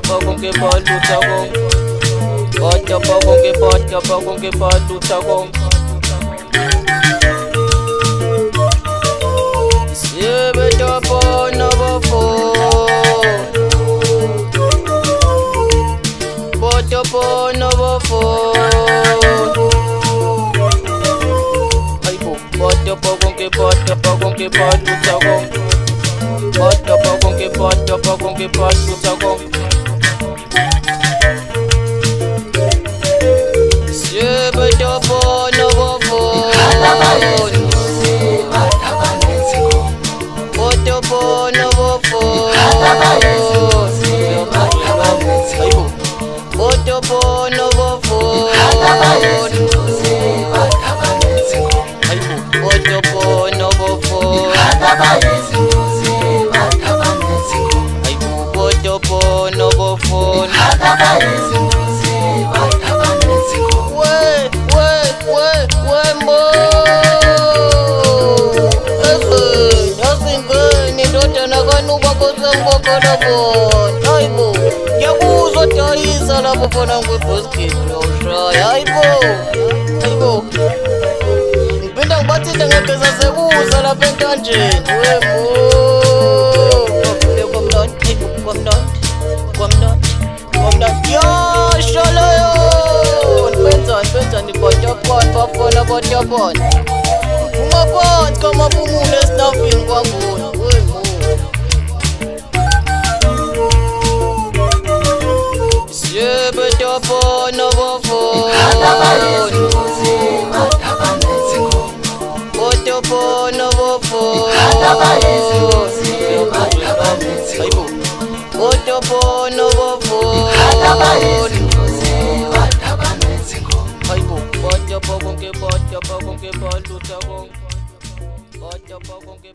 con que lucha con. Con que lucha con. Siempre topo no bofo. Botopo no bofo. Ay bo, botopo con que lucha con. Botopo con que lucha con. Siempre topo no bofo. Botopo no bofo. Botopo no bofo. Botopo no bofo. Botopo no bofo. Lapho khona ngibhoskhiphi ushaya hayibo ngiphinda ngibathinte ngegeza sekuza lapha entanjeni wemo kwamnandi yasho leyo nibenzani botapani bafona botapani ungaphansi kamapumulo esitafini kwangona wemo Botopo no bofo. Botopo no bofo. Botopo no bofo. Botopo con que lucha con. Botopo con que